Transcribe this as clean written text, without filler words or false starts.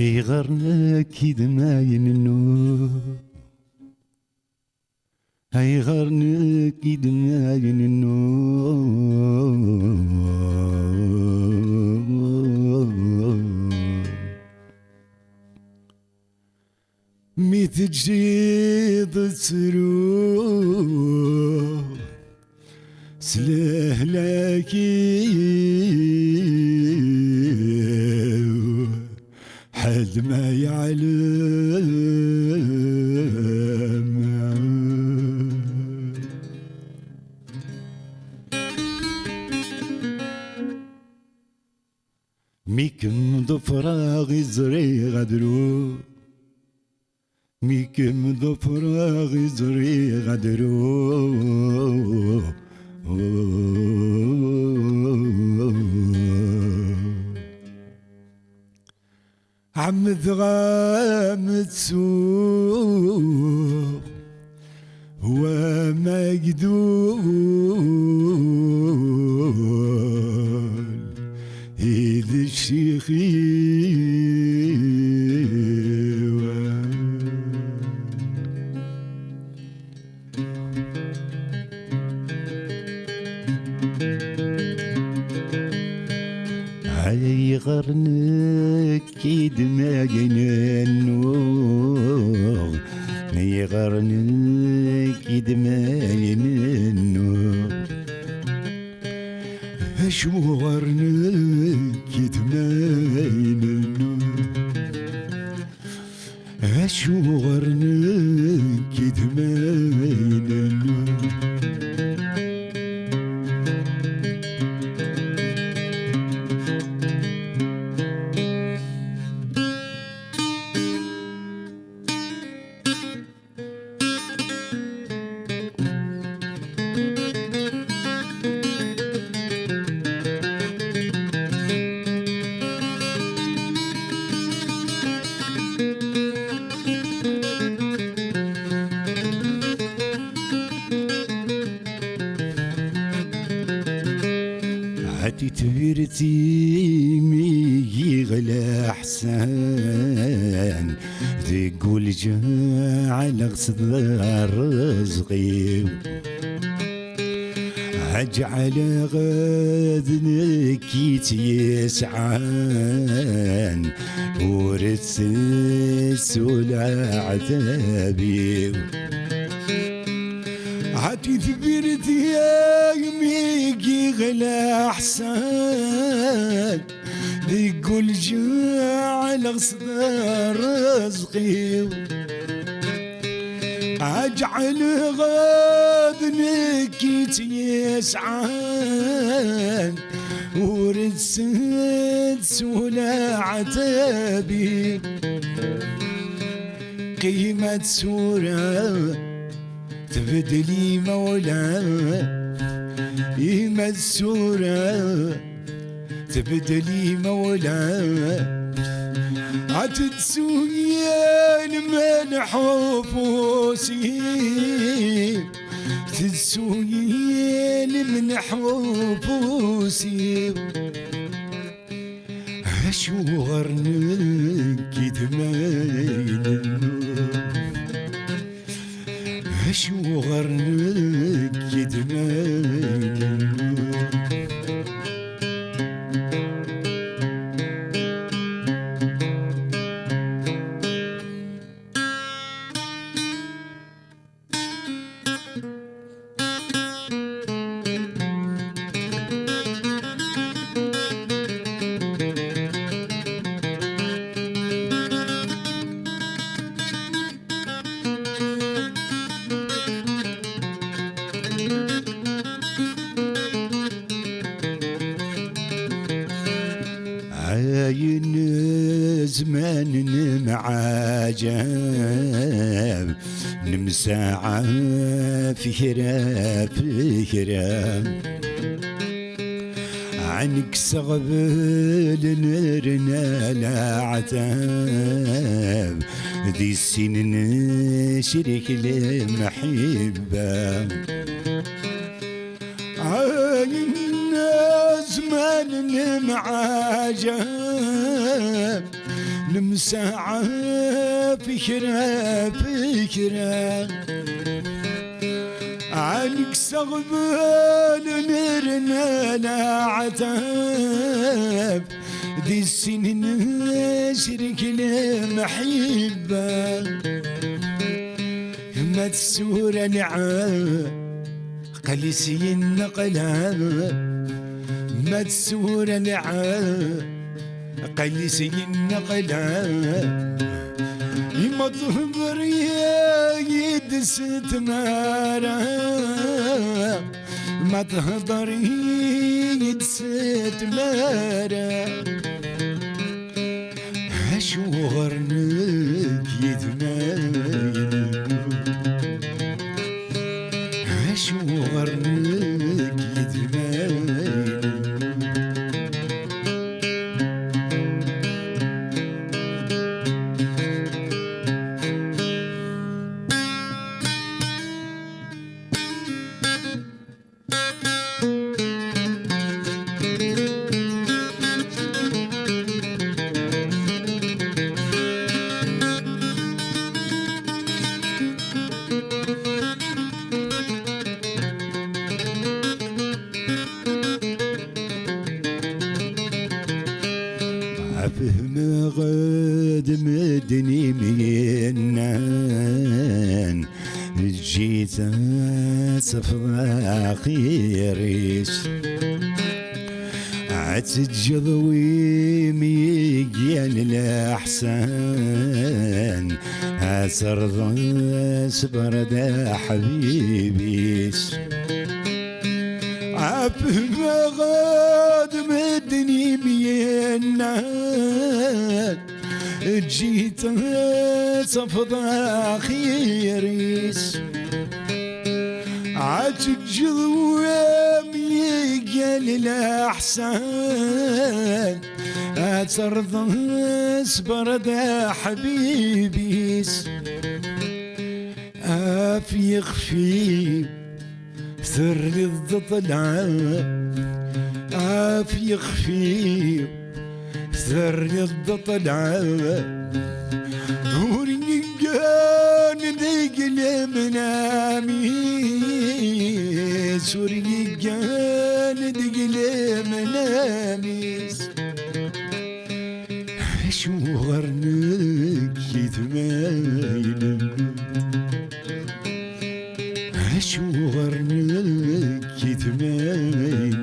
هيغرنا كيد ما يننو هيغرنا كيد ما يننو ميت جيد تروح سلهلاكي حد ما يعلم ميكم ضفراغ زري غدرو ميكم ضفراغ زري غدرو عم ذغام تسوق هو مقدول هيد الشيخي هيغرنك كيد ما يننو هيغرنك كيد ما يننو هشو غرنك كيد ما يننو هشو غرنك كيد ما يننو هاتي تبيرتي مي غلا حسان تقول جا على غصد رزقي اجعل غاذنك يسعان ورث سلع عذابي هاتي ثبرتي يا ميقي غلا احسان يقول جعل غصد رزقي اجعل غاذنك يسعان ورثت سولا عتابي قيمة سورة تبدلي مولا قيمة سورة تبدلي مولا عتتسويا الملح وفوسي تتسويا الملح وفوسي هشو غرنك كدماين هشو غرنك كدماين عاين زمان معاجب نمساعة فكرة عنك سغبل نرنا العتاب ذي السنين شريك المحبة عاين زمان معاجب نمساعة فكرة فكرة عنك سغبال نرنا لا عتاب دي السنين شرك المحبة ما تسور العاب قليسي النقلاب ما تسور العاب قليسي النقلاب ما تهبر يا يدس تمارا ما تهضر يدس تمارا هشورنك يتمايل هشورنك يتمايل فهم غد مدني منان جيت صفرا خيريش عتجضوي ميقيان الأحسان أسرض صبر دا حبيبيش عفهم غاد مدني بينات جيت صفضا خيريس عاتك جذوامي قال الأحسان أترضى اصبر دا حبيبيس في يخفي ثر الضلع في يخفي ثر الضلع ورقان ذيق المناميس ورقان ذيق المناميس شو غرنك يتمايل شو غرنك يتمايل